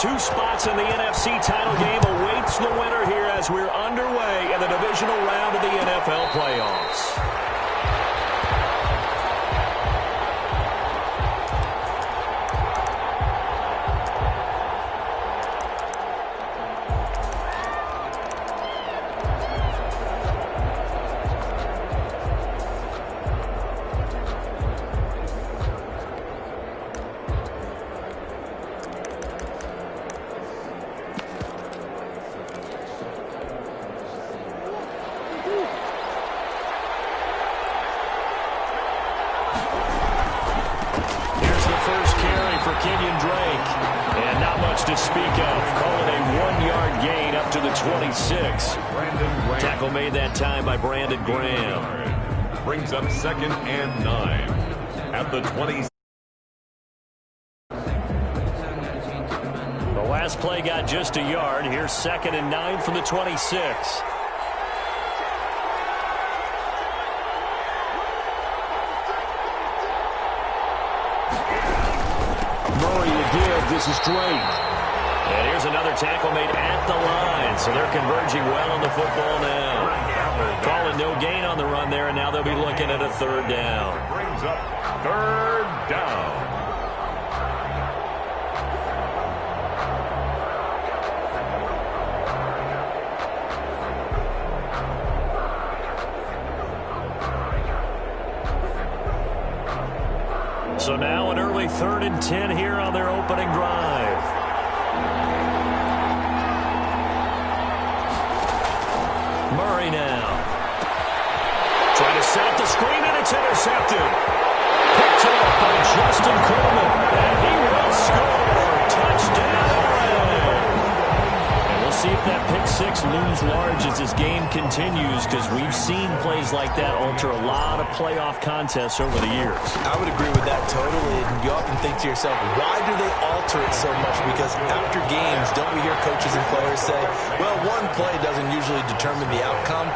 two spots in the NFC title game awaits the winner here as we're underway in the divisional round of the NFL playoffs. To speak of, call it a 1-yard gain up to the 26. Tackle made that time by Brandon Graham. Brings up 2nd and 9 at the 20. The last play got just a yard. Here's 2nd and 9 from the 26. Murray to give. This is Drake. And here's another tackle made at the line. So they're converging well on the football now. Calling no gain on the run there, and now they'll be looking at a 3rd down. Brings up 3rd down. So now an early 3rd and 10 here on their opening drive. Murray now. Trying to set up the screen, and it's intercepted. Picked off by Justin Coleman. And he will score. Touchdown. And we'll see if that pick 6 looms large as this game continues, because we've seen plays like that alter a lot of playoff contests over the years. I would agree with that totally. And you often think to yourself, why do they alter it so much? Because after games, don't we hear coaches and players say, well, one play doesn't usually determine the outcome.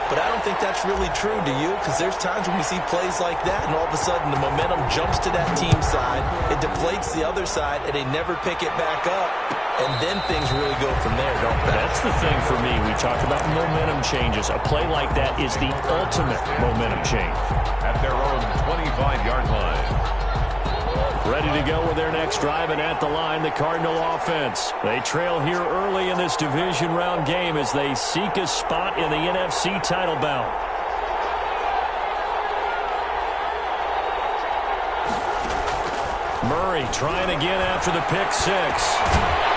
But I don't think that's really true, do you? Because there's times when we see plays like that, and all of a sudden the momentum jumps to that team side. It deflates the other side, and they never pick it back up. And then things really go from there, don't they? That's the thing for me. We talked about momentum changes. A play like that is the ultimate momentum change. At their own 25-yard line. Ready to go with their next drive, and at the line, the Cardinal offense. They trail here early in this division round game as they seek a spot in the NFC title bout. Murray trying again after the pick 6.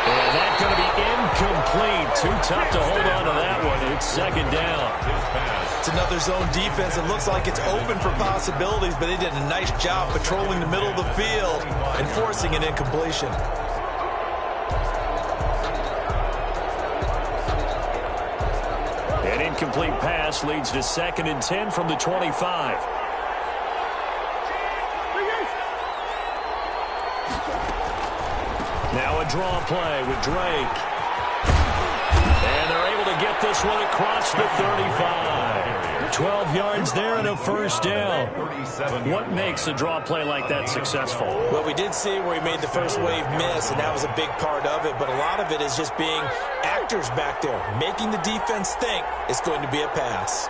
And that's going to be incomplete. Too tough to hold on to that one. It's 2nd down. It's another zone defense. It looks like it's open for possibilities, but they did a nice job patrolling the middle of the field and forcing an incompletion. An incomplete pass leads to 2nd and 10 from the 25. Now a draw play with Drake. And they're able to get this one across the 35. 12 yards there and a 1st down. What makes a draw play like that successful? Well, we did see where he made the first wave miss, and that was a big part of it. But a lot of it is just being actors back there, making the defense think it's going to be a pass.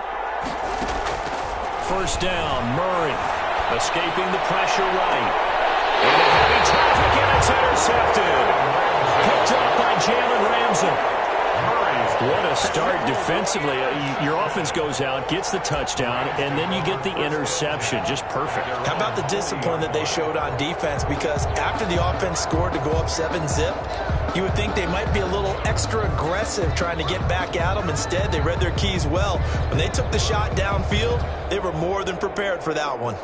1st down, Murray escaping the pressure right. And a heavy traffic, and it's intercepted. Picked up by Jalen Ramsey. What a start defensively. Your offense goes out, gets the touchdown, and then you get the interception. Just perfect. How about the discipline that they showed on defense? Because after the offense scored to go up 7-zip, you would think they might be a little extra aggressive trying to get back at them. Instead, they read their keys well. When they took the shot downfield, they were more than prepared for that one.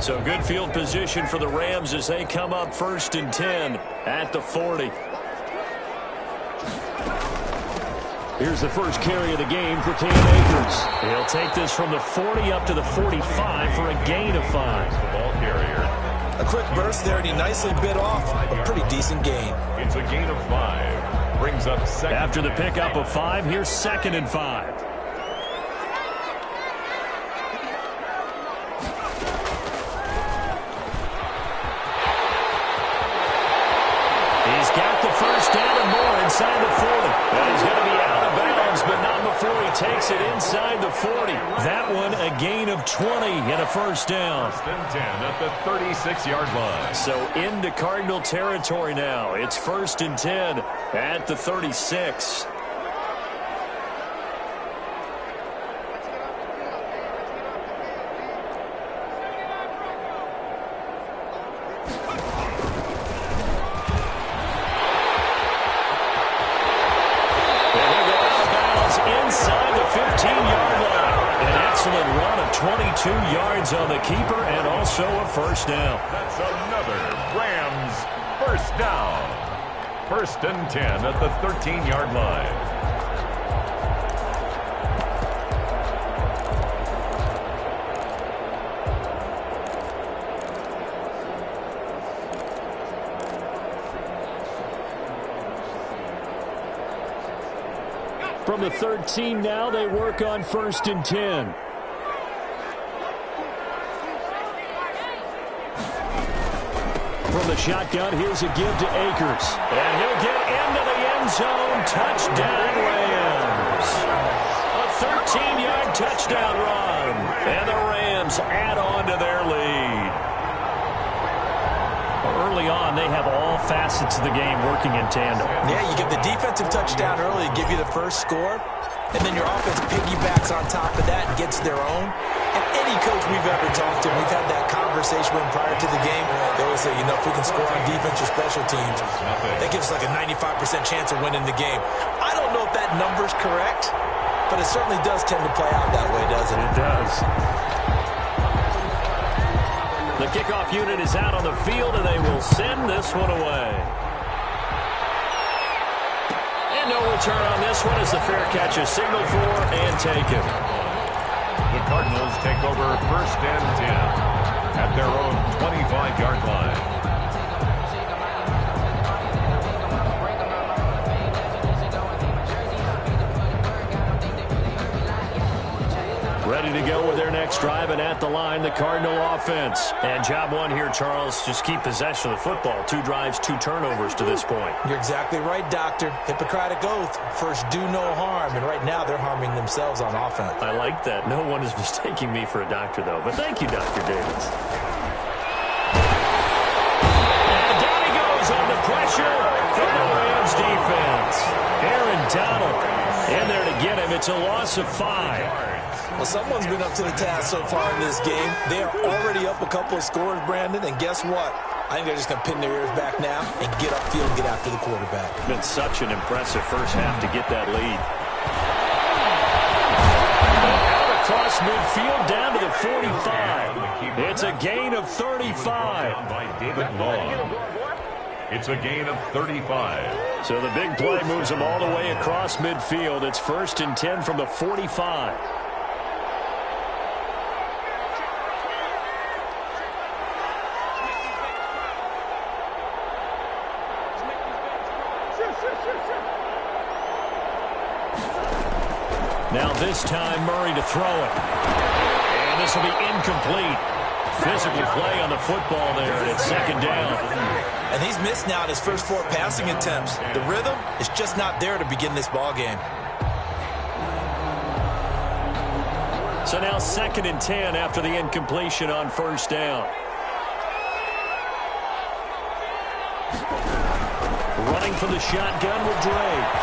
So good field position for the Rams as they come up 1st and 10 at the 40. Here's the first carry of the game for Cam Akers. He'll take this from the 40 up to the 45 for a gain of 5. Ball carrier. A quick burst there, and he nicely bit off a pretty decent gain. It's a gain of 5. Brings up 2nd. After the pickup of 5, here's 2nd and 5. inside the 40. And he's going to be out of bounds, but not before he takes it inside the 40. That one a gain of 20 and a first down. First and 10 at the 36-yard line. So into Cardinal territory now. It's first and 10 at the 36. Excellent run of 22 yards on the keeper and also a first down. That's another Rams first down. First and 10 at the 13-yard line. From the 13 now, they work on first and 10. From the shotgun, here's a give to Akers. And he'll get into the end zone. Touchdown, Rams. A 13-yard touchdown run. And the Rams add on to their lead. Early on, they have all facets of the game working in tandem. Yeah, you get the defensive touchdown early to give you the first score, and then your offense piggybacks on top of that and gets their own. And any coach we've ever talked to, we've had that conversation with prior to the game, they always say, you know, if we can score on defense or special teams, that gives us like a 95% chance of winning the game. I don't know if that number's correct, but it certainly does tend to play out that way, doesn't it? It does. The kickoff unit is out on the field, and they will send this one away. And no return on this one as the fair catch is signaled for and taken. The Cardinals take over first and 10 at their own 25-yard line. Ready to go with their next drive, and at the line, the Cardinal offense. And job one here, Charles, just keep possession of the football. 2 drives, 2 turnovers to this point. You're exactly right, Doctor. Hippocratic oath. First, do no harm. And right now, they're harming themselves on offense. I like that. No one is mistaking me for a doctor, though. But thank you, Dr. Davis. And down he goes under pressure from the Rams defense. Aaron Donald in there to get him. It's a loss of 5. Well, someone's been up to the task so far in this game. They are already up a couple of scores, Brandon, and guess what? I think they're just going to pin their ears back now and get upfield and get after the quarterback. It's been such an impressive first half to get that lead. Out across midfield down to the 45. It's a gain of 35. By David Long. It's a gain of 35. So the big play moves them all the way across midfield. It's first and 10 from the 45. Now this time, Murray to throw it. And this will be incomplete. Physical play on the football there, and it's second down. And he's missed now in his first 4 passing attempts. The rhythm is just not there to begin this ball game. So now second and 10 after the incompletion on first down. Running from the shotgun with Drake.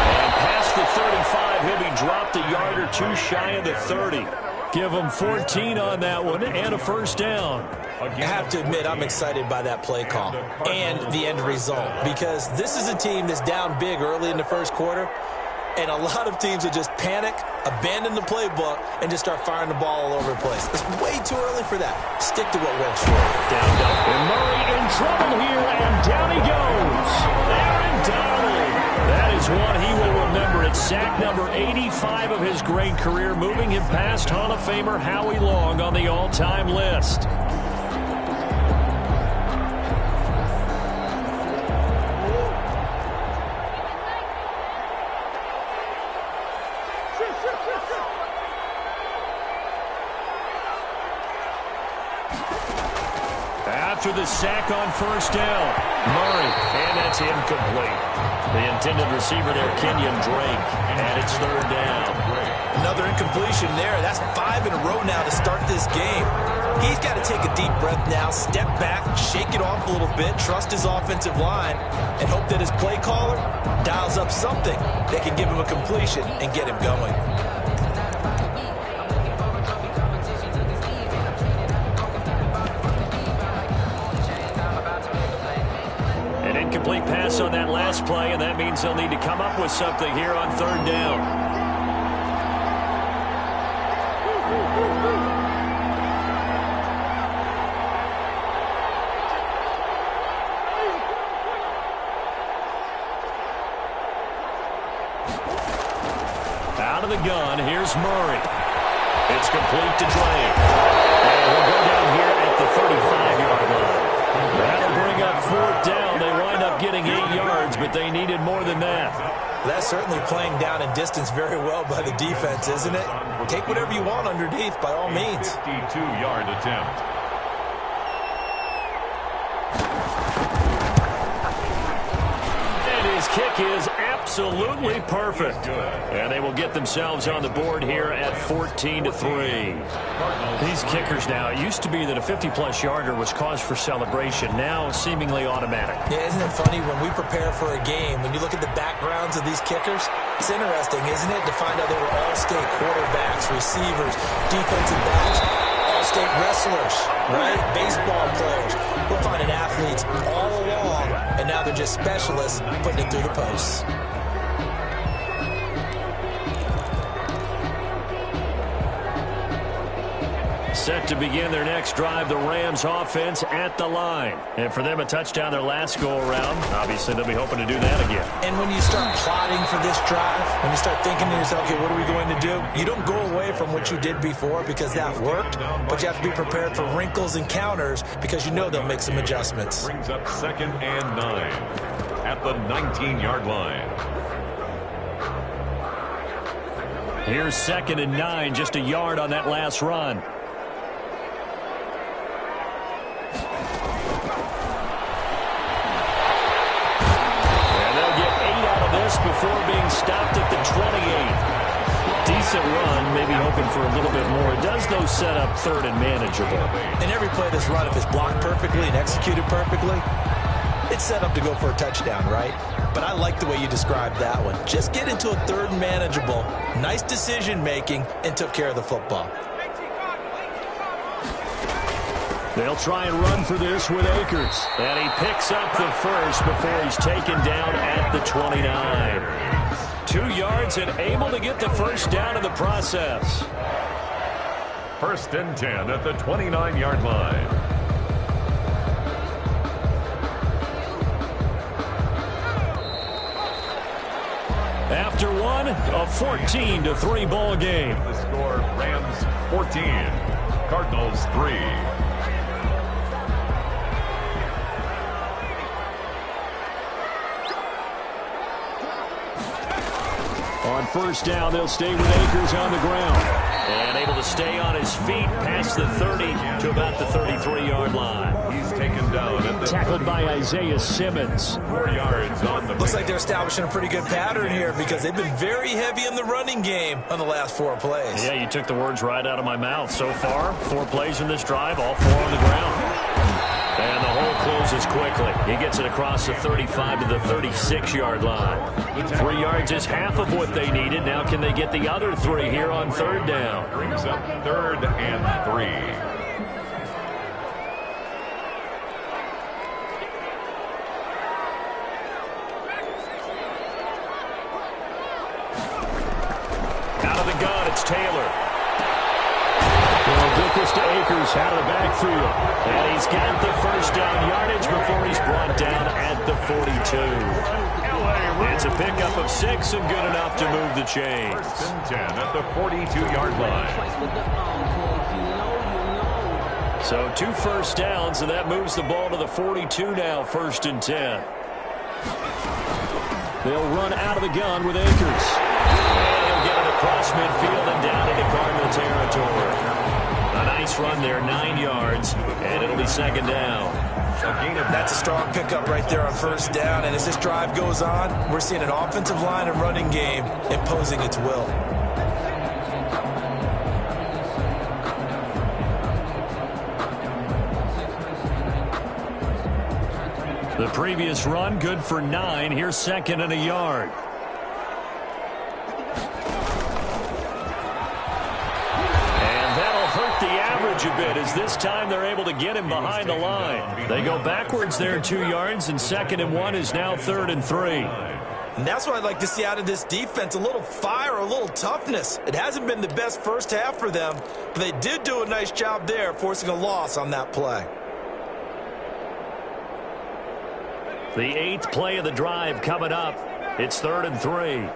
And past the 35, he'll be dropped a yard or 2 shy of the 30. Give him 14 on that one and a first down. I have to admit, I'm excited by that play call and the end result, because this is a team that's down big early in the first quarter, and a lot of teams will just panic, abandon the playbook, and just start firing the ball all over the place. It's way too early for that. Stick to what works for you. Down. And Murray in trouble here, and down he goes. Aaron Donald. That is one he will remember. It's sack number 85 of his great career, moving him past Hall of Famer Howie Long on the all-time list. after the sack on first down. Murray, and that's incomplete. The intended receiver there, Kenyon Drake, and it's third down. Another incompletion there. That's 5 in a row now to start this game. He's got to take a deep breath now, step back, shake it off a little bit, trust his offensive line, and hope that his play caller dials up something that can give him a completion and get him going. An incomplete pass on that last play, and that means they'll need to come up with something here on third down. Out of the gun, here's Murray. It's complete to Drake. And we'll go down here at the 35-yard line. That'll bring up fourth down. They wind up getting 8 yards, but they needed more than that. That's certainly playing down in distance very well by the defense, isn't it? Take whatever you want underneath, by all means. 52-yard attempt. And his kick is absolutely perfect. And they will get themselves on the board here at 14-3. These kickers now, it used to be that a 50-plus yarder was cause for celebration, now seemingly automatic. Yeah, isn't it funny when we prepare for a game, when you look at the backgrounds of these kickers, it's interesting, isn't it, to find out they were all-state quarterbacks, receivers, defensive backs, all-state wrestlers, right? Baseball players. We're finding athletes all along, and now they're just specialists putting it through the posts. Set to begin their next drive, the Rams offense at the line. And for them, a touchdown their last go-around. Obviously, they'll be hoping to do that again. And when you start plotting for this drive, when you start thinking to yourself, okay, what are we going to do? You don't go away from what you did before because that worked, but you have to be prepared for wrinkles and counters because you know they'll make some adjustments. Brings up 2nd and 9 at the 19-yard line. Here's 2nd and 9, just a yard on that last run. Before being stopped at the 28. Decent run, maybe hoping for a little bit more. It does, though, set up third and manageable. And every play that's run, if it's blocked perfectly and executed perfectly, it's set up to go for a touchdown, right? But I like the way you described that one. Just get into a third and manageable, nice decision-making, and took care of the football. They'll try and run for this with Akers. And he picks up the first before he's taken down at the 29. 2 yards and able to get the first down in the process. 1st and 10 at the 29-yard line. After one, a 14-3 ball game. The score, Rams 14, Cardinals 3. On first down, they'll stay with Akers on the ground. And able to stay on his feet past the 30 to about the 33-yard line. He's taken down at the tackled by Isaiah Simmons. 4 yards on the Looks like they're establishing a pretty good pattern here because they've been very heavy in the running game on the last 4 plays. Yeah, you took the words right out of my mouth. So far, 4 plays in this drive, all 4 on the ground. And the hole closes quickly. He gets it across the 35 to the 36-yard line. 3 yards is half of what they needed. Now can they get the other 3 here on third down? Brings up 3rd and 3. Out of the gun, it's Taylor. They'll get this to Akers out of the backfield. And he's got the first down yardage before he's brought down at the 42. It's a pickup of 6 and good enough to move the chains. 1st and 10 at the 42-yard line. So 2 first downs, and that moves the ball to the 42 now, 1st and 10. They'll run out of the gun with Akers. And he'll get it across midfield and down into Cardinal territory. A nice run there, 9 yards, and it'll be second down. That's a strong pickup right there on first down, and as this drive goes on, we're seeing an offensive line and running game imposing its will. The previous run, good for 9. Here's second and a yard. And that'll hurt the average a bit, as this time they're able to get him behind the line. They go backwards there 2 yards, and second and 1 is now third and 3. And that's what I'd like to see out of this defense, a little fire, a little toughness. It hasn't been the best first half for them, but they did do a nice job there, forcing a loss on that play. The 8th play of the drive coming up. It's third and 3.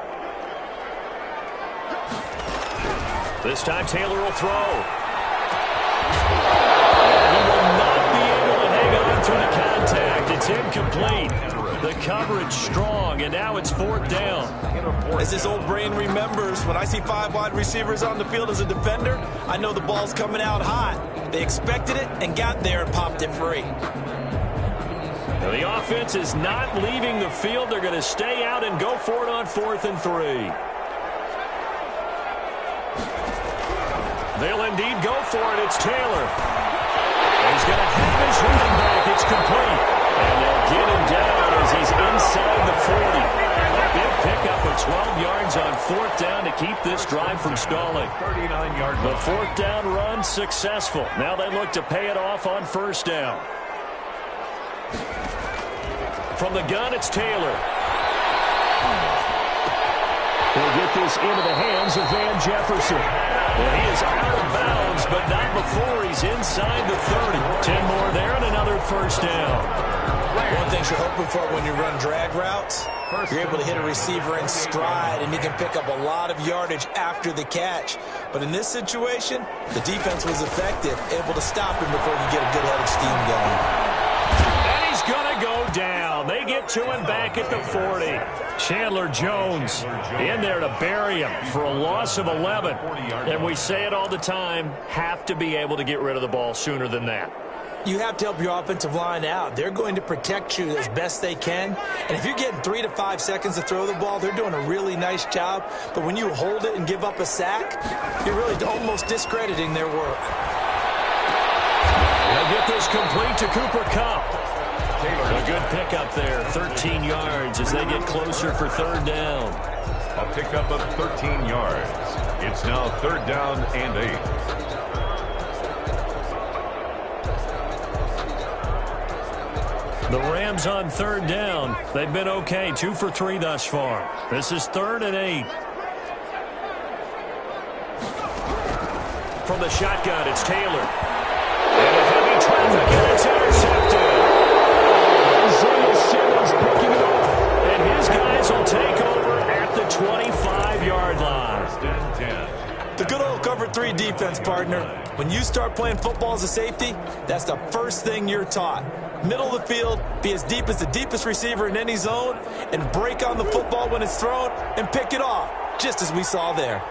This time Taylor will throw. He will not be able to hang on through the contact. It's incomplete. The coverage strong, and now it's fourth down. As his old brain remembers, when I see 5 wide receivers on the field as a defender, I know the ball's coming out hot. They expected it and got there and popped it free. Now the offense is not leaving the field. They're going to stay out and go for it on fourth and 3. They'll indeed go for it. It's Taylor. He's going to have his running back. It's complete. And they'll get him down as he's inside the 40. A big pickup of 12 yards on fourth down to keep this drive from stalling. 39-yard The fourth down run successful. Now they look to pay it off on first down. From the gun, it's Taylor. He'll get this into the hands of Van Jefferson. And he is out of bounds, but not before he's inside the 30. 10 more there and another first down. One thing you're hoping for when you run drag routes, you're able to hit a receiver in stride, and he can pick up a lot of yardage after the catch. But in this situation, the defense was effective, able to stop him before he get a good head of steam going. He's going to go down. They get to him back at the 40. Chandler Jones in there to bury him for a loss of 11. And we say it all the time, have to be able to get rid of the ball sooner than that. You have to help your offensive line out. They're going to protect you as best they can. And if you're getting 3 to 5 seconds to throw the ball, they're doing a really nice job. But when you hold it and give up a sack, you're really almost discrediting their work. They'll get this complete to Cooper Kupp. A good pickup there, 13 yards as they get closer for third down. A pickup of 13 yards. It's now third down and 8. The Rams on third down. They've been okay, 2 for 3 thus far. This is third and 8. From the shotgun, it's Taylor. And a heavy traffic, and it's intercepted. Picking it up, and his guys will take over at the 25-yard line. The good old cover 3 defense, partner. When you start playing football as a safety, that's the first thing you're taught. Middle of the field, be as deep as the deepest receiver in any zone, and break on the football when it's thrown and pick it off, just as we saw there.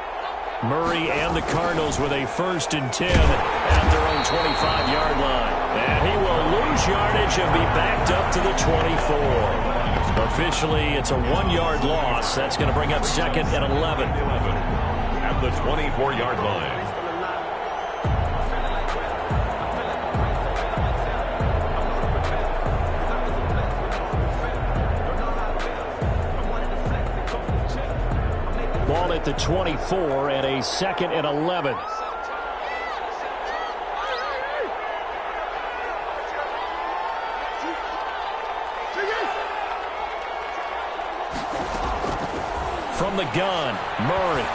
Murray and the Cardinals with a 1st and 10 at their own 25-yard line. And he will lose yardage and be backed up to the 24. Officially, it's a 1-yard loss. That's going to bring up second and 11. At the 24-yard line. Ball at the 24 and a second and 11. From the gun, Murray.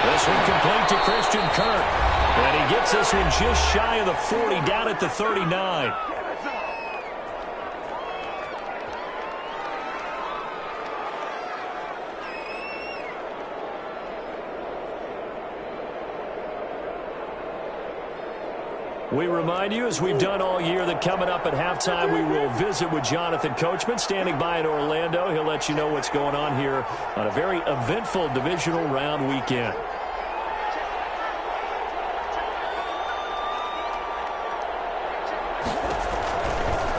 This one complete to Christian Kirk. And he gets this one just shy of the 40, down at the 39. We remind you, as we've done all year, that coming up at halftime, we will visit with Jonathan Coachman, standing by in Orlando. He'll let you know what's going on here on a very eventful divisional round weekend.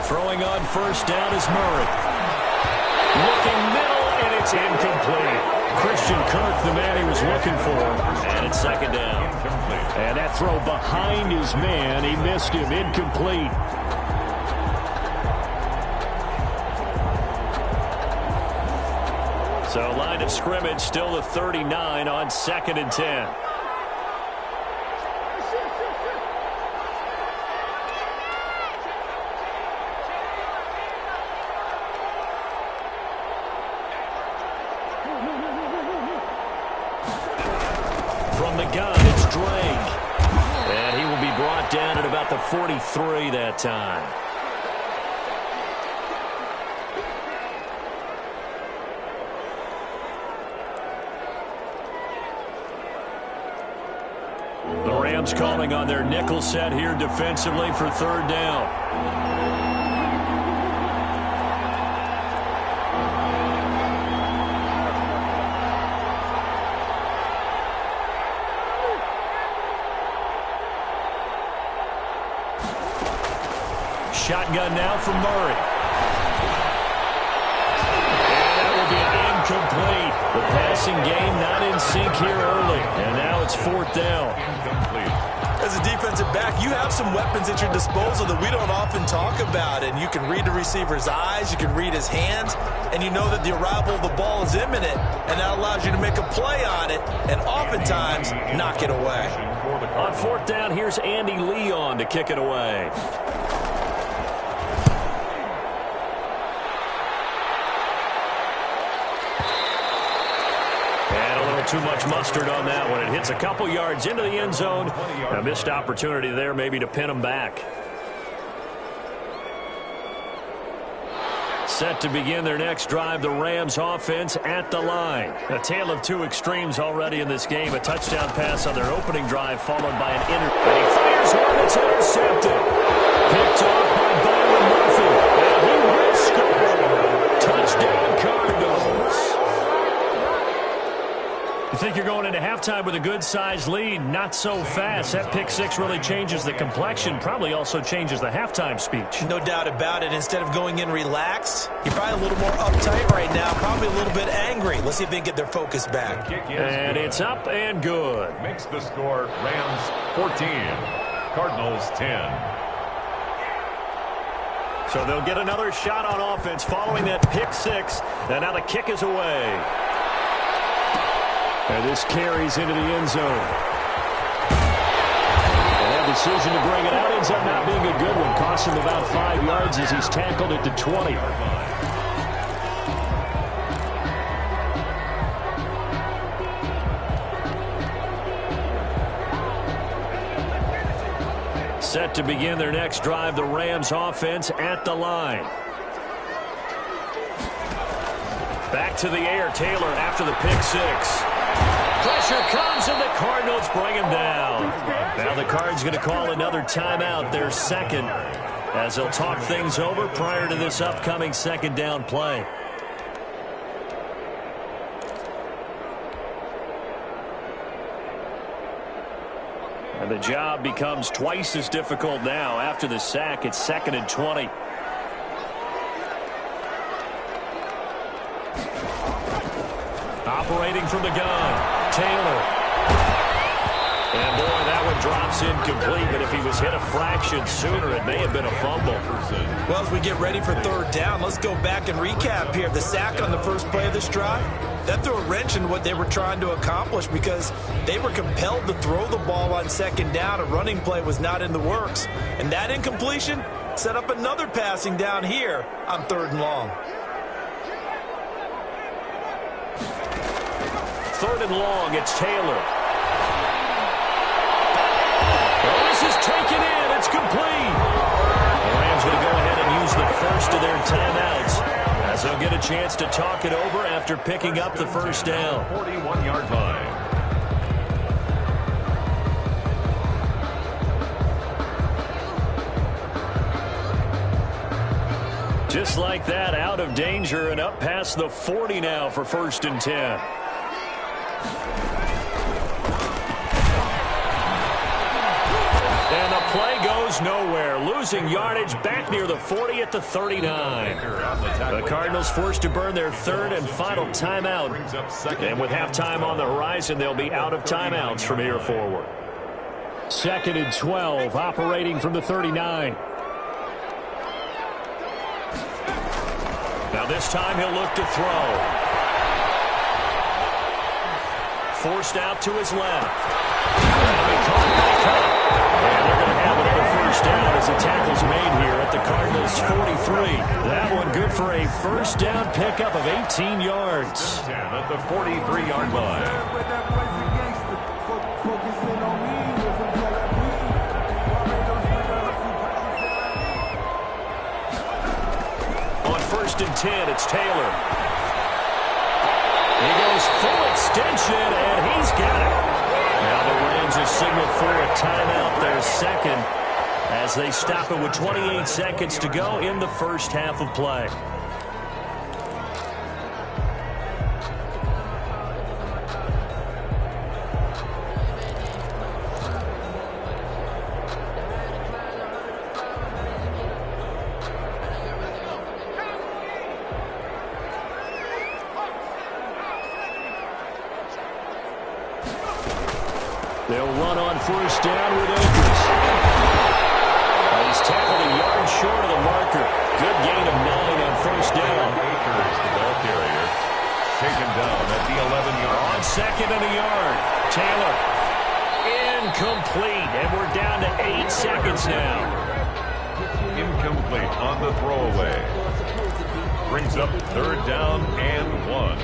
Throwing on first down is Murray. Looking middle, and it's incomplete. Christian Kirk, the man he was looking for, and it's second down. And that throw behind his man, he missed him, incomplete. So line of scrimmage still the 39 on 2nd and 10. From the gun, it's Drake. And he will be brought down at about the 43 that time. The Rams calling on their nickel set here defensively for third down. Shotgun now from Murray. And that will be incomplete. The passing game not in sync here early. And now it's fourth down. As a defensive back, you have some weapons at your disposal that we don't often talk about. And you can read the receiver's eyes, you can read his hands, and you know that the arrival of the ball is imminent. And that allows you to make a play on it and oftentimes knock it away. On fourth down, here's Andy Leon to kick it away. Too much mustard on that one. It hits a couple yards into the end zone. A missed opportunity there maybe to pin him back. Set to begin their next drive, the Rams offense at the line. A tale of two extremes already in this game. A touchdown pass on their opening drive followed by an and he fires one that's intercepted. Picked off by Byron Murphy. And he will score. Touchdown Cardinals. You think you're going into halftime with a good-sized lead, not so fast. That pick six really changes the complexion, probably also changes the halftime speech. No doubt about it. Instead of going in relaxed, you're probably a little more uptight right now, probably a little bit angry. Let's see if they can get their focus back. And it's up and good. Makes the score Rams 14, Cardinals 10. So they'll get another shot on offense following that pick six. And now the kick is away. And this carries into the end zone. And that decision to bring it out ends up not being a good one. Costs him about 5 yards as he's tackled at the 20. Set to begin their next drive, the Rams offense at the line. Back to the air, Taylor after the pick six. Pressure comes, and the Cardinals bring him down. Now the Cards going to call another timeout, their second, as they'll talk things over prior to this upcoming second down play. And the job becomes twice as difficult now. After the sack, it's 2nd and 20. Operating from the gun. Taylor. And boy, that one drops incomplete, but if he was hit a fraction sooner, it may have been a fumble. Well, as we get ready for third down, let's go back and recap here. The sack on the first play of this drive, that threw a wrench in what they were trying to accomplish because they were compelled to throw the ball on second down. A running play was not in the works. And that incompletion set up another passing down here on third and long. Third and long, it's Taylor. Well, this is taken in. It's complete. The Rams going to go ahead and use the first of their timeouts as they'll get a chance to talk it over after picking up the first down. 41-yard line. Just like that, out of danger and up past the 40 now for 1st and 10. And the play goes goes nowhere, losing yardage back near the 40 at the 39. The Cardinals forced to burn their third and final timeout. And with halftime on the horizon, they'll be out of timeouts from here forward. 2nd and 12, operating from the 39. Now this time he'll look to throw. Forced out to his left. And they're going to have another first down as the tackle's made here at the Cardinals' 43. That one good for a first down pickup of 18 yards. 10 at the 43-yard line. On 1st and 10, it's Taylor. He goes full extension, and he's got it. Now the Rams have signaled for a timeout, their second, as they stop it with 28 seconds to go in the first half of play. They'll run on 1st down with Akers. He's tackled a yard short of the marker. Good gain of 9 on 1st down. Akers, the ball carrier, taken down at the 11-yard line. On 2nd and a yard. Taylor. Incomplete. And we're down to 8 seconds now. Incomplete on the throwaway. Brings up 3rd down and 1.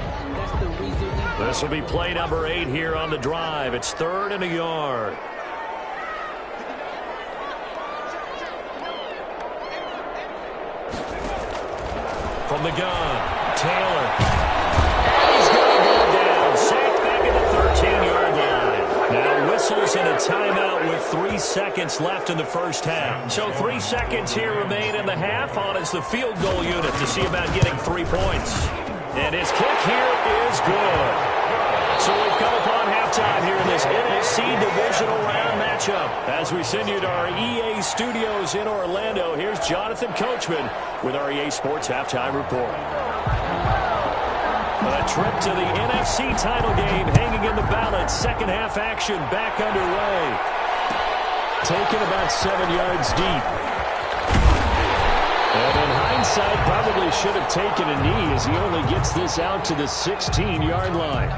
This will be play number 8 here on the drive. It's 3rd and a yard. From the gun, Taylor. He's going to go down. Sacked back at the 13-yard line. Now whistles and a timeout with 3 seconds left in the first half. So 3 seconds here remain in the half on as the field goal unit to see about getting 3 points. And his kick here is good. So we've come upon halftime here in this NFC Divisional Round matchup. As we send you to our EA studios in Orlando, here's Jonathan Coachman with our EA Sports Halftime Report. A trip to the NFC title game hanging in the balance. Second half action back underway. Taken about 7 yards deep. And in hindsight, probably should have taken a knee as he only gets this out to the 16-yard line.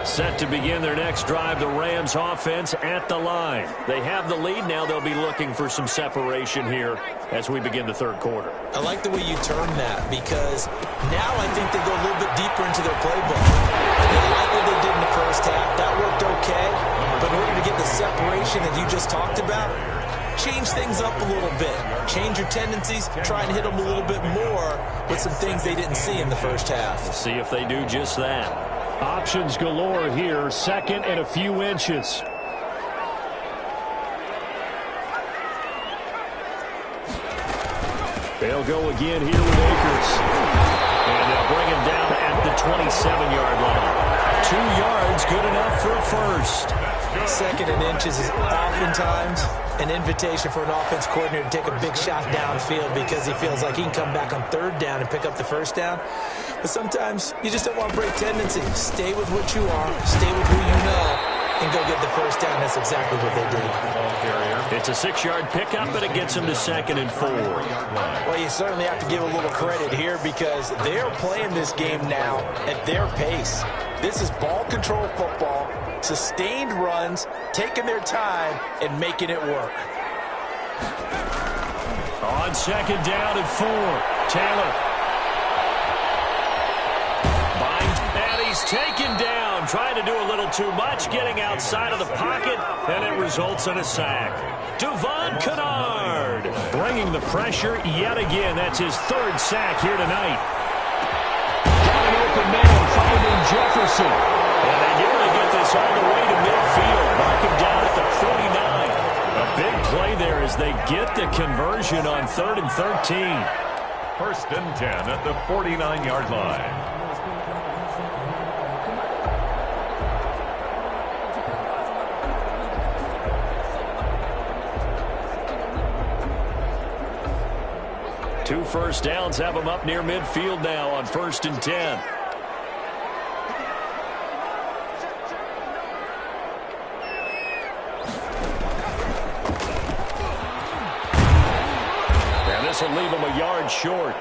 Set to begin their next drive, the Rams offense at the line. They have the lead. Now they'll be looking for some separation here as we begin the third quarter. I like the way you turn that because now I think they go a little bit deeper into their playbook. They like what they did in the first half. That worked okay. But in order to get the separation that you just talked about, change things up a little bit. Change your tendencies. Try and hit them a little bit more with some things they didn't see in the first half. We'll see if they do just that. Options galore here. 2nd and a few inches. They'll go again here with Akers. And they'll bring him down at the 27-yard line. 2 yards, good enough for a first. 2nd and inches is oftentimes an invitation for an offense coordinator to take a big shot downfield because he feels like he can come back on 3rd down and pick up the first down. But sometimes you just don't want to break tendency. Stay with what you are, stay with who you know, and go get the first down. That's exactly what they did. It's a 6-yard pickup, but it gets them to 2nd and 4. Well, you certainly have to give a little credit here because they're playing this game now at their pace. This is ball control football, sustained runs, taking their time, and making it work. On 2nd down and 4, Taylor. And he's taken down, trying to do a little too much, getting outside of the pocket, and it results in a sack. Devon Kennard bringing the pressure yet again. That's his 3rd sack here tonight. Got an open man, finding Jefferson. And they nearly get this all the way to midfield. Mark him down at the 49. A A big play there as they get the conversion on 3rd and 13. 1st and 10 at the 49-yard line. Two first downs have them up near midfield now on 1st and 10. And this will leave them a yard short.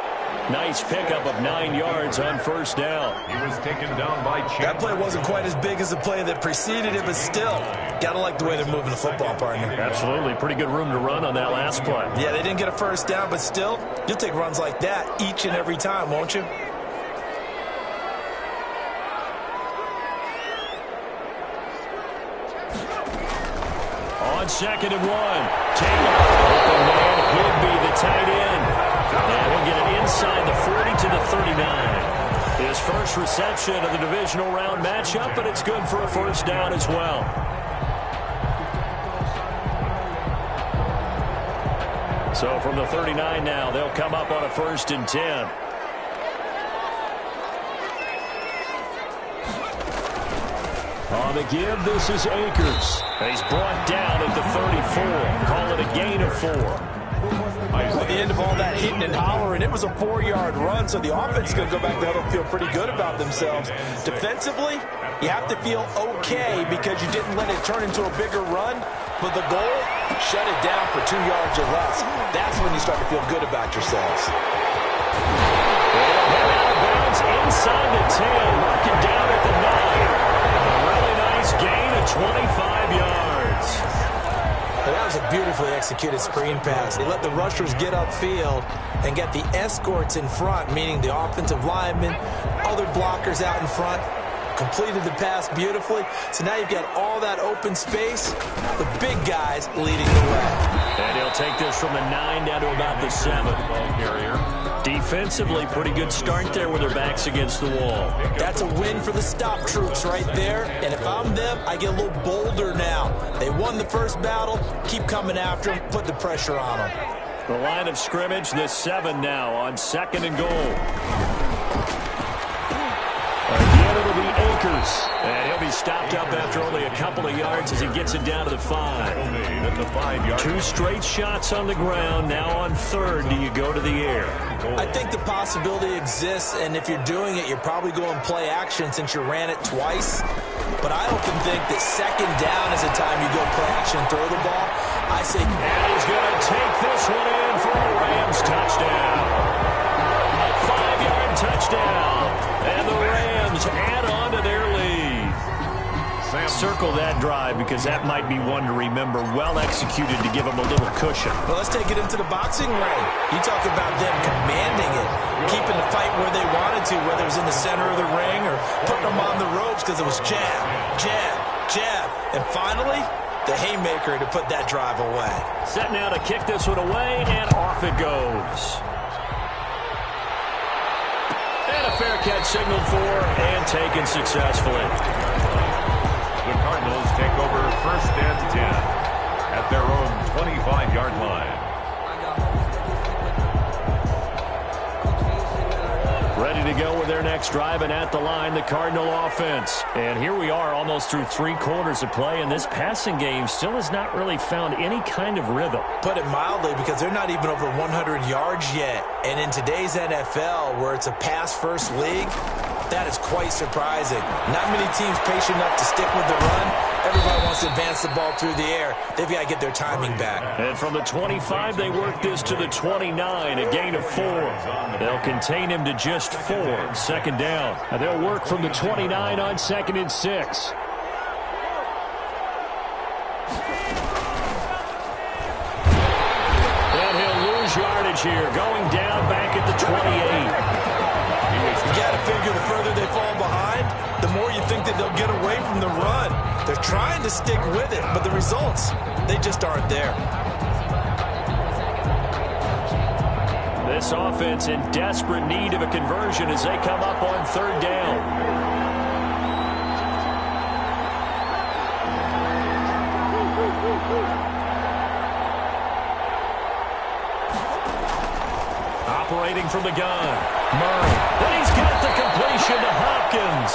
Nice pickup of 9 yards on 1st down. He was taken down by Chambers. That play wasn't quite as big as the play that preceded it, but still, gotta like the way they're moving the football, partner. Absolutely. Pretty good room to run on that last play. Yeah, they didn't get a first down, but still, you'll take runs like that each and every time, won't you? On 2nd and 1. Taylor, open man, Higby, the tight end. And he'll get it inside the 40 to the 39. His first reception of the divisional round matchup, but it's good for a first down as well. So from the 39 now, they'll come up on a 1st and 10. On the give, this is Akers. He's brought down at the 34. Call it a gain of 4. At the end of all that hitting and hollering, it was a 4-yard run, so the offense is going to go back there and feel pretty good about themselves. Defensively, you have to feel okay because you didn't let it turn into a bigger run, but the goal, shut it down for 2 yards or less. That's when you start to feel good about yourselves. Out of bounds inside the 10, working down at the 9. A really nice gain of 25 yards. And that was a beautifully executed screen pass. They let the rushers get upfield and get the escorts in front, meaning the offensive linemen, other blockers out in front, completed the pass beautifully. So now you've got all that open space, the big guys leading the way. And he'll take this from the 9 down to about the 7. Ball carrier. Defensively, pretty good start there with their backs against the wall. That's a win for the stop troops right there. And if I'm them, I get a little bolder now. They won the first battle. Keep coming after them. Put the pressure on them. The line of scrimmage, the 7 now on 2nd and goal. Again, it'll be Akers. And he'll be stopped up after only a couple of yards as he gets it down to the 5. At the 5-yard. 2 straight shots on the ground. Now on 3rd, do you go to the air? I think the possibility exists, and if you're doing it, you're probably going play action since you ran it twice. But I often think that 2nd down is the time you go play action and throw the ball. I say, and he's going to take this one in for a Rams touchdown. A 5-yard touchdown. And the Rams add on to their lead. Circle that drive because that might be one to remember. Well executed to give them a little cushion. Well, let's take it into the boxing ring. You talk about them commanding it, keeping the fight where they wanted to, whether it was in the center of the ring or putting them on the ropes because it was jab, jab, jab. And finally, the haymaker to put that drive away. Set now to kick this one away, and off it goes. And a fair catch signaled for and taken successfully. The Cardinals take over 1st and 10 at their own 25-yard line. Ready to go with their next drive, and at the line, the Cardinal offense. And here we are almost through 3 quarters of play, and this passing game still has not really found any kind of rhythm. Put it mildly, because they're not even over 100 yards yet. And in today's NFL, where it's a pass-first league, that is quite surprising. Not many teams patient enough to stick with the run. Everybody wants to advance the ball through the air. They've got to get their timing back. And from the 25, they work this to the 29, a gain of 4. They'll contain him to just 4, 2nd down. And they'll work from the 29 on 2nd and 6. And he'll lose yardage here, going down back at the 28. You got to figure the further they fall behind, the more you think that they'll get away from the run. They're trying to stick with it, but the results, they just aren't there. This offense in desperate need of a conversion as they come up on 3rd down. operating from the gun. Murray. And he's got the completion to Hopkins.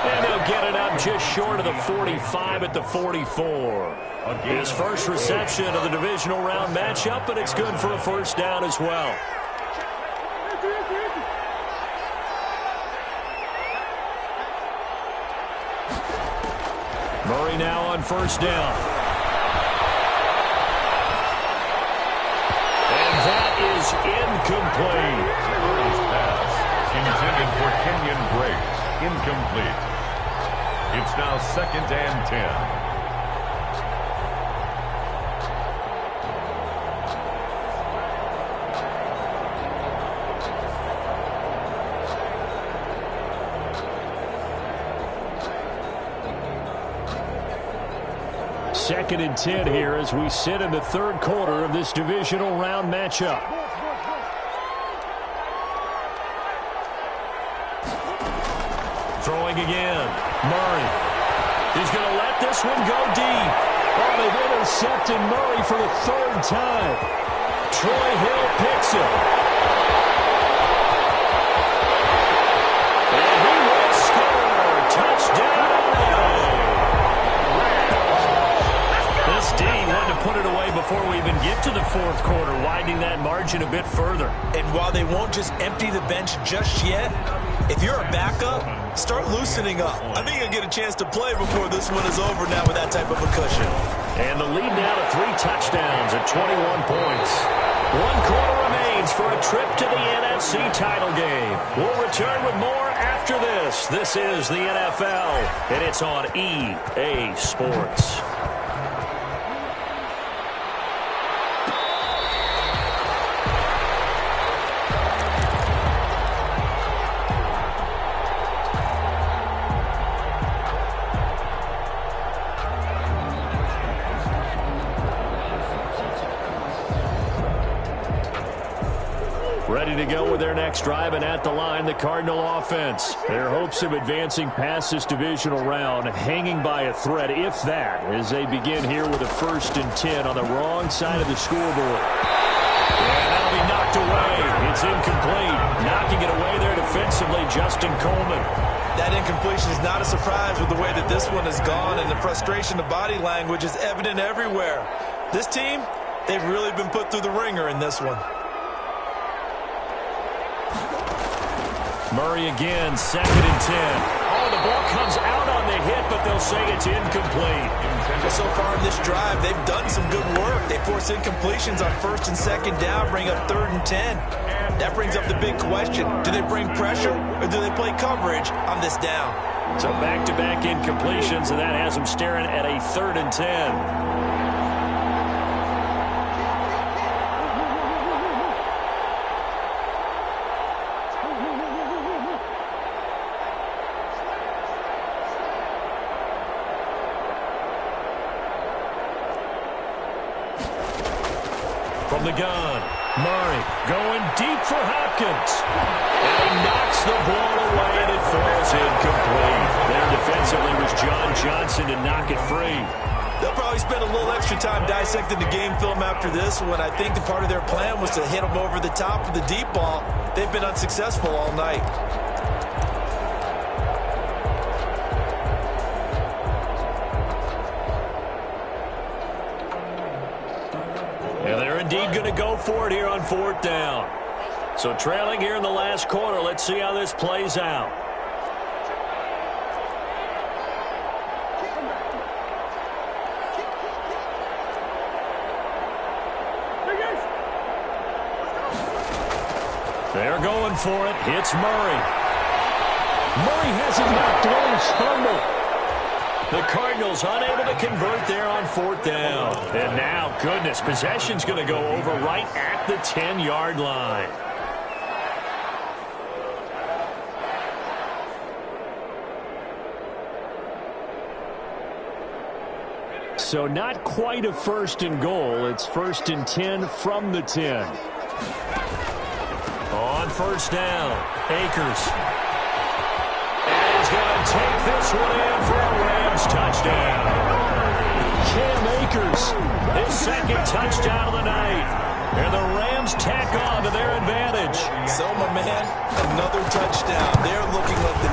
And he'll get it up just short of the 45 at the 44. His first reception of the divisional round matchup, and it's good for a first down as well. Murray now on first down. And that is incomplete. Murray's pass, intended for Kenyon Grace, incomplete. It's now 2nd and 10. Second and 10 here as we sit in the third quarter of this divisional round matchup. Throwing again. Murray. He's going to let this one go deep. Oh, they've intercepted Murray for the third time. Troy Hill picks it. And he will score. Touchdown. This D wanted to put it away before we even get to the fourth quarter, widening that margin a bit further. And while they won't just empty the bench just yet, if you're a backup, start loosening up. I think you'll get a chance to play before this one is over now with that type of a cushion. And the lead now to 3 touchdowns at 21 points. 1 quarter remains for a trip to the NFC title game. We'll return with more after this. This is the NFL, and it's on EA Sports. Ready to go with their next drive, and at the line, the Cardinal offense. Their hopes of advancing past this divisional round hanging by a thread, if that, as they begin here with a 1st and 10 on the wrong side of the scoreboard. And that'll be knocked away. It's incomplete. Knocking it away there defensively, Justin Coleman. That incompletion is not a surprise with the way that this one has gone, and the frustration of body language is evident everywhere. This team, they've really been put through the ringer in this one. Murray again, 2nd and 10. Oh, the ball comes out on the hit, but they'll say it's incomplete. So far in this drive, they've done some good work. They force incompletions on 1st and 2nd down, bring up 3rd and 10. That brings up the big question. Do they bring pressure, or do they play coverage on this down? So back-to-back incompletions, and that has them staring at a 3rd and 10. From the gun, Murray going deep for Hopkins. And he knocks the ball away, and it falls incomplete. There defensively was John Johnson to knock it free. They'll probably spend a little extra time dissecting the game film after this one. I think the part of their plan was to hit them over the top of the deep ball. They've been unsuccessful all night. And they're indeed going to go for it here on 4th down. So trailing here in the last quarter, let's see how this plays out. They're going for it. It's Murray. Murray has it knocked loose. Fumble. The Cardinals unable to convert there on 4th down. And now, goodness, possession's going to go over right at the 10-yard line. So not quite a 1st and goal. It's 1st and 10 from the 10. On 1st down, Akers. And he's going to take this one in for a Rams touchdown. Cam Akers, his 2nd touchdown of the night. And the Rams tack on to their advantage. So, my man, another touchdown. They're looking like the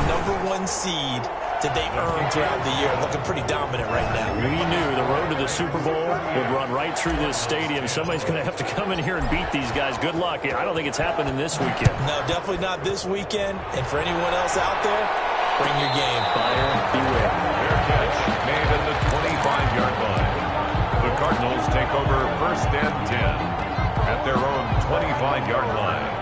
#1 seed that they earned throughout the year. Looking pretty dominant right now. We knew the road to the Super Bowl would run right through this stadium. Somebody's going to have to come in here and beat these guys. Good luck. I don't think it's happening this weekend. No, definitely not this weekend. And for anyone else out there, bring your game. Buyer beware. Fair catch made at the 25-yard line. The Cardinals take over 1st and 10 at their own 25-yard line.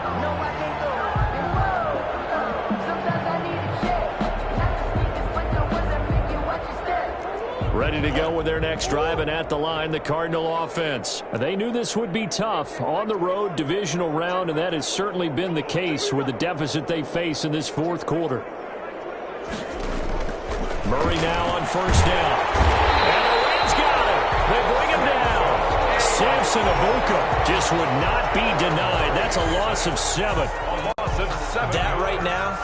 Ready to go with their next drive, and at the line, the Cardinal offense. They knew this would be tough on the road divisional round, and that has certainly been the case with the deficit they face in this fourth quarter. Murray now on 1st down. And the Rams got it. They bring him down. Samson Abuka just would not be denied. That's a loss of 7. That right now,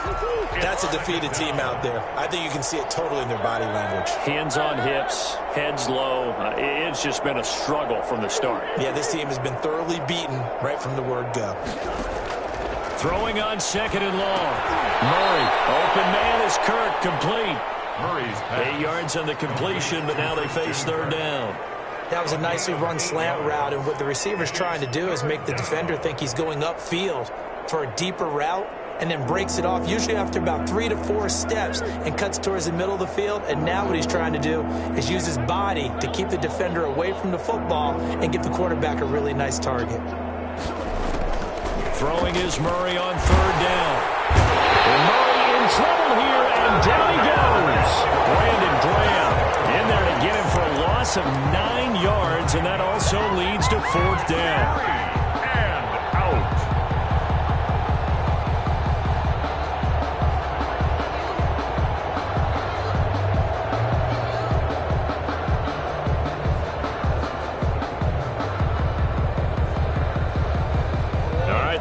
that's a defeated team out there. I think you can see it totally in their body language. Hands on hips, heads low. It's just been a struggle from the start. Yeah, this team has been thoroughly beaten right from the word go. Throwing on 2nd and long. Murray, open man is Kirk, complete. Murray's pass. 8 yards on the completion, but now they face 3rd down. That was a nicely run slant route, and what the receiver's trying to do is make the defender think he's going upfield for a deeper route, and then breaks it off, usually after about 3 to 4 steps, and cuts towards the middle of the field. And now what he's trying to do is use his body to keep the defender away from the football and give the quarterback a really nice target. Throwing is Murray on 3rd down. And Murray in trouble here, and down he goes. Brandon Graham in there to get him for a loss of 9 yards, and that also leads to 4th down. And out.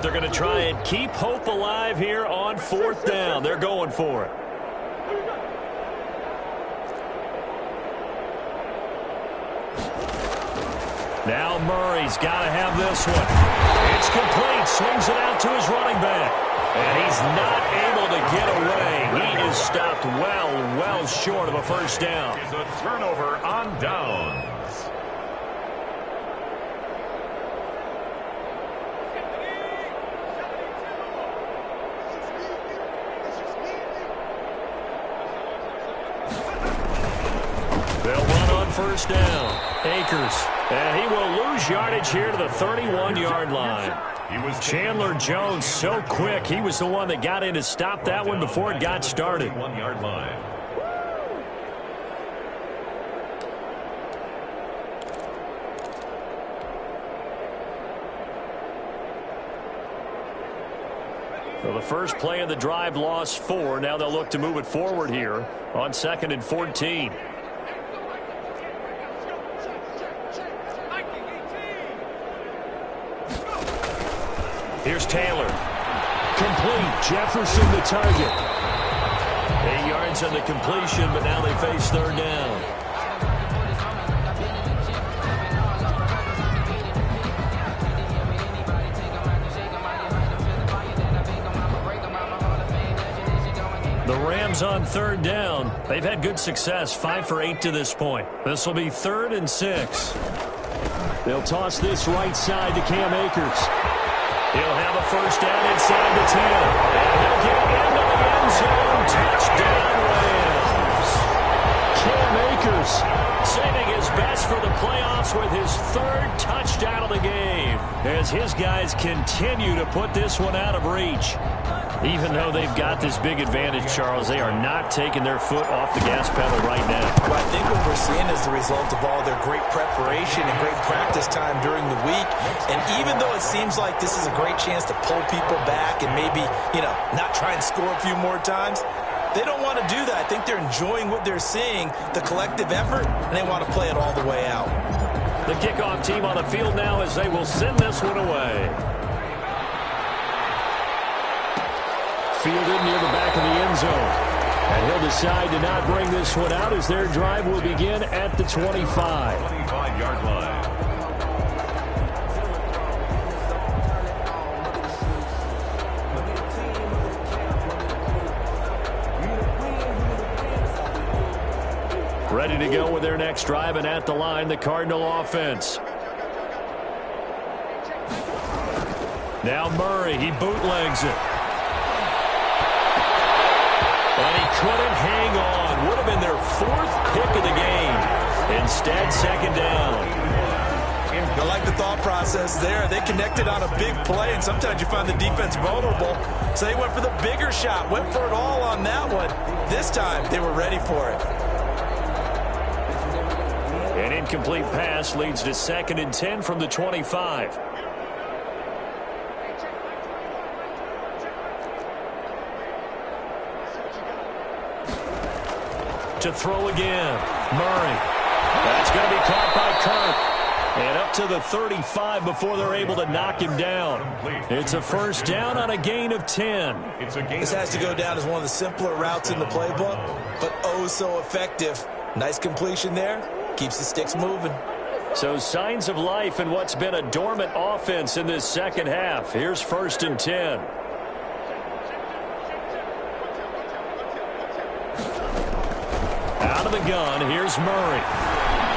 They're going to try and keep hope alive here on 4th down. They're going for it. Now Murray's got to have this one. It's complete. Swings it out to his running back. And he's not able to get away. He is stopped well short of a 1st down. It's a turnover on downs. They'll run on 1st down. Akers. And he will lose yardage here to the 31-yard line. Chandler Jones so quick. He was the one that got in to stop that one before it got started. 1-yard line. So the first play of the drive lost 4. Now they'll look to move it forward here on 2nd and 14. Here's Taylor. Complete. Jefferson the target. 8 yards on the completion, but now they face 3rd down. The Rams on 3rd down. They've had good success, 5 for 8 to this point. This will be 3rd and 6. They'll toss this right side to Cam Akers. He'll have a 1st down inside the 10. And he'll get into the end zone. Touchdown, Rams. Cam Akers saving his best for the playoffs with his 3rd touchdown of the game, as his guys continue to put this one out of reach. Even though they've got this big advantage, Charles, they are not taking their foot off the gas pedal right now. Well, I think what we're seeing is the result of all their great preparation and great practice time during the week. And even though it seems like this is a great chance to pull people back and maybe, not try and score a few more times, they don't want to do that. I think they're enjoying what they're seeing, the collective effort, and they want to play it all the way out. The kickoff team on the field now as they will send this one away. Fielded near the back of the end zone. And he'll decide to not bring this one out as their drive will begin at the 25. 25-yard line. ready to go with their next drive, and at the line, the Cardinal offense. Now Murray, he bootlegs it. And he couldn't hang on. Would have been their 4th pick of the game. Instead, second down. I like the thought process there. They connected on a big play, and sometimes you find the defense vulnerable. So they went for the bigger shot, went for it all on that one. This time, they were ready for it. An incomplete pass leads to 2nd and 10 from the 25. To throw again. Murray. That's going to be caught by Kirk. And up to the 35 before they're able to knock him down. It's a first down on a gain of 10. This has to go down as one of the simpler routes in the playbook, but oh so effective. Nice completion there. Keeps the sticks moving. So signs of life in what's been a dormant offense in this second half. Here's 1st and 10. Out of the gun, here's Murray.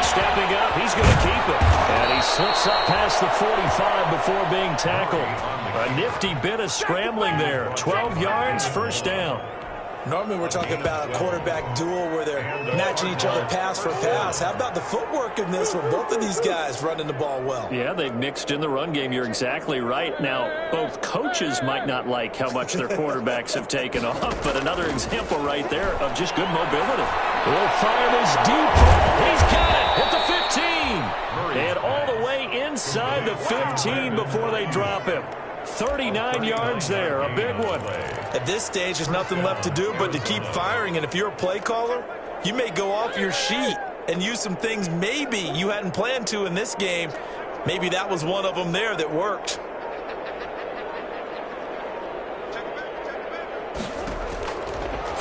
Stepping up, he's going to keep it. And he slips up past the 45 before being tackled. A nifty bit of scrambling there. 12 yards, first down. Normally we're talking about a quarterback duel where they're matching each other pass for pass. How about the footwork in this with both of these guys running the ball well? Yeah, they've mixed in the run game. You're exactly right. Now, both coaches might not like how much their quarterbacks have taken off, but another example right there of just good mobility. Will fire this deep. He's got it at the 15. And all the way inside the 15 before they drop him. 39 yards there, a big one. At this stage, there's nothing left to do but to keep firing, and if you're a play caller, you may go off your sheet and use some things maybe you hadn't planned to in this game. Maybe that was one of them there that worked.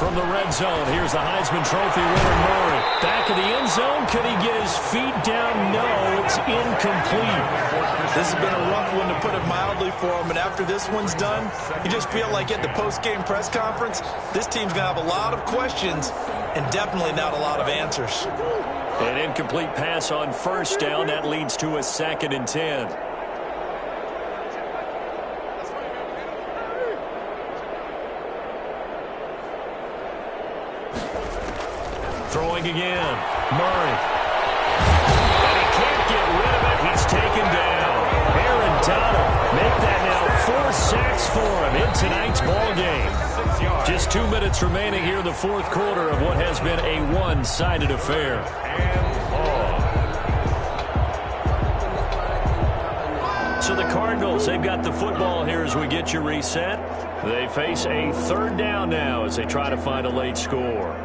From the red zone, here's the Heisman Trophy winner, Murray. Back of the end zone, can he get his feet down? No, it's incomplete. This has been a rough one, to put it mildly, for him, and after this one's done, you just feel like at the post-game press conference, this team's going to have a lot of questions and definitely not a lot of answers. An incomplete pass on first down. That leads to a 2nd and 10. Throwing again. Murray. And he can't get rid of it. He's taken down. Aaron Donald make that now 4 sacks for him in tonight's ball game. Just 2 minutes remaining here in the 4th quarter of what has been a one-sided affair. So the Cardinals, they've got the football here as we get you reset. They face a 3rd down now as they try to find a late score.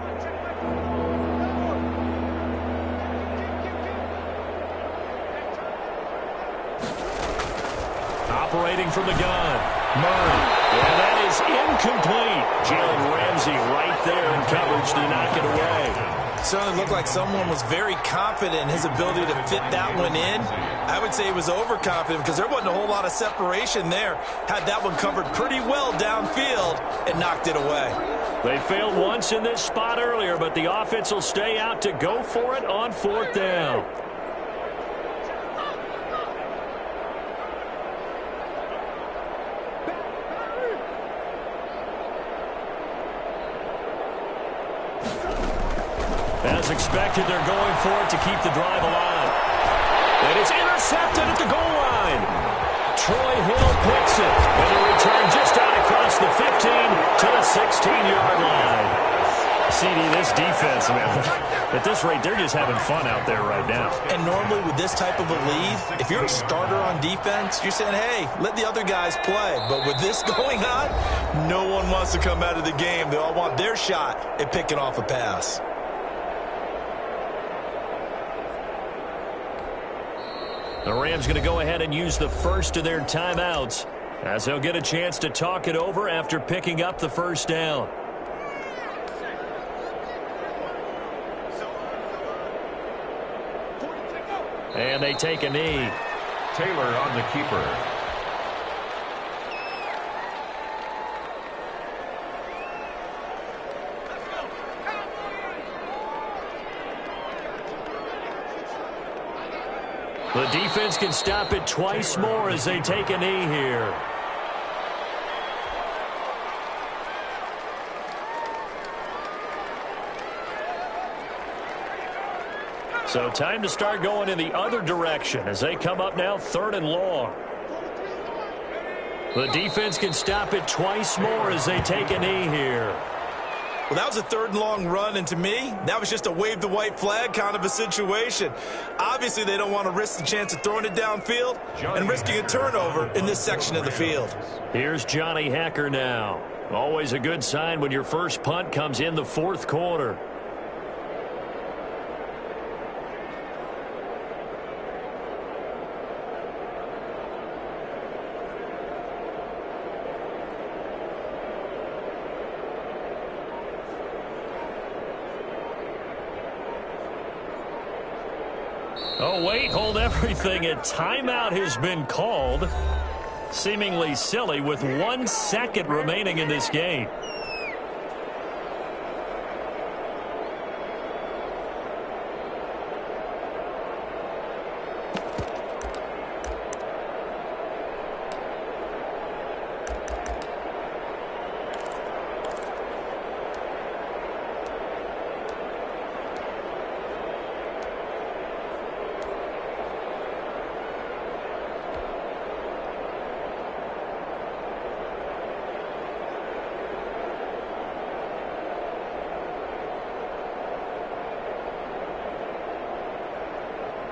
Operating from the gun. Murray. And that is incomplete. Jalen Ramsey right there in coverage to knock it away. Certainly looked like someone was very confident in his ability to fit that one in. I would say he was overconfident because there wasn't a whole lot of separation there. Had that one covered pretty well downfield and knocked it away. They failed once in this spot earlier, but the offense will stay out to go for it on 4th down. As expected, they're going for it to keep the drive alive. And it's intercepted at the goal line. Troy Hill picks it. And a return just out across the 15 to the 16-yard line. CD, this defense, man, at this rate, they're just having fun out there right now. And normally with this type of a lead, if you're a starter on defense, you're saying, hey, let the other guys play. But with this going on, no one wants to come out of the game. They all want their shot at picking off a pass. The Rams going to go ahead and use the first of their timeouts as they'll get a chance to talk it over after picking up the first down. And they take a knee. Taylor on the keeper. The defense can stop it twice more as they take a knee here. So time to start going in the other direction as they come up now 3rd and long. The defense can stop it twice more as they take a knee here. Well, that was a 3rd and long run, and to me, that was just a wave the white flag kind of a situation. Obviously, they don't want to risk the chance of throwing it downfield and risking a turnover in this section of the field. Here's Johnny Hacker now. Always a good sign when your first punt comes in the 4th quarter. Oh, wait, hold everything. A timeout has been called. Seemingly silly with 1 second remaining in this game.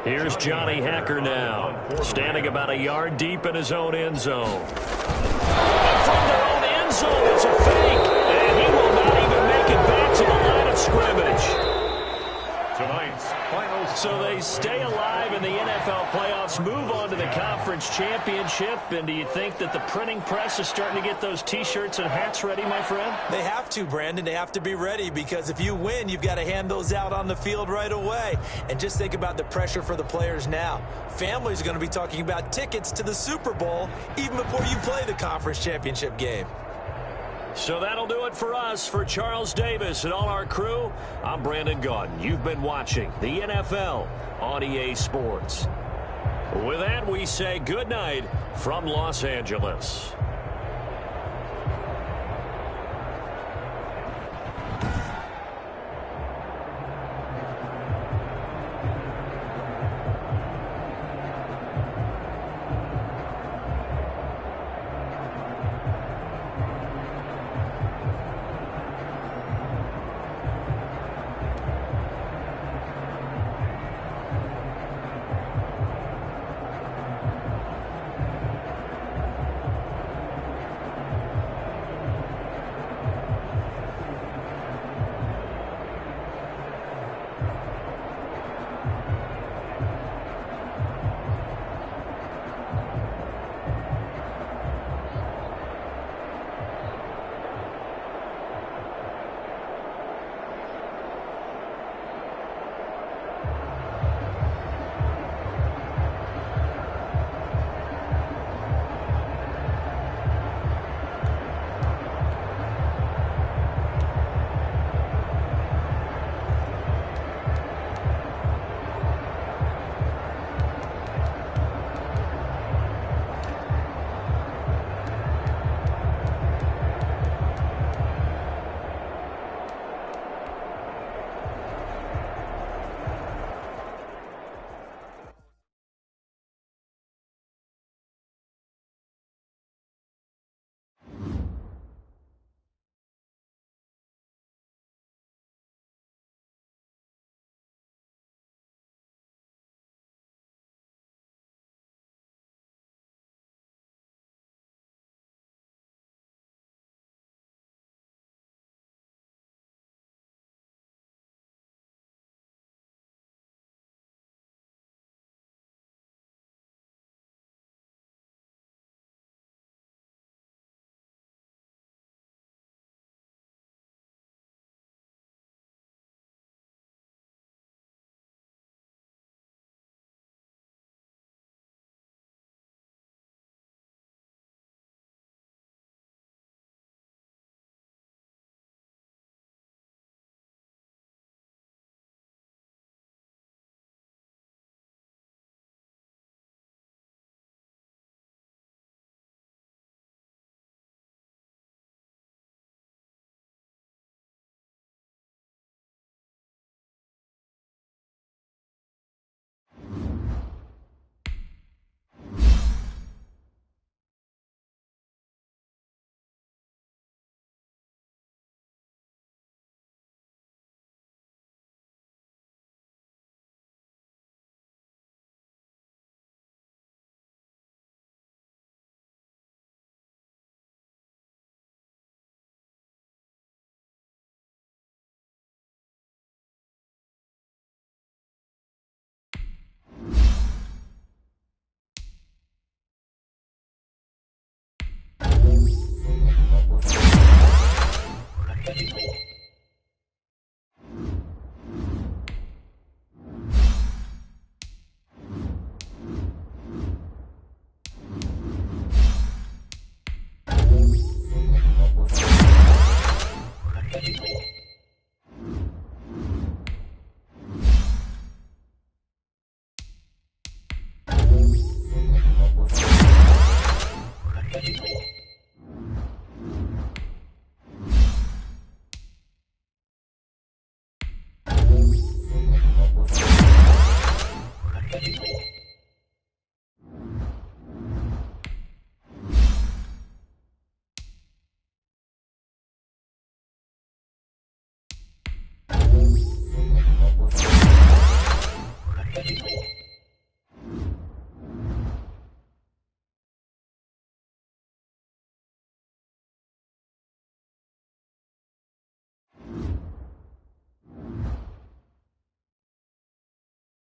Here's Johnny Hacker now, standing about a yard deep in his own end zone. From their own end zone, it's a fake, and he will not even make it back to the line of scrimmage. Tonight's final. So they stay alive in the NFL playoffs, move on to the conference championship, and do you think that the printing press is starting to get those T-shirts and hats ready, my friend? They have to, Brandon. They have to be ready because if you win, you've got to hand those out on the field right away. And just think about the pressure for the players now. Families are going to be talking about tickets to the Super Bowl even before you play the conference championship game. So that'll do it for us. For Charles Davis and all our crew, I'm Brandon Gaudin. You've been watching the NFL on EA Sports. With that, we say good night from Los Angeles.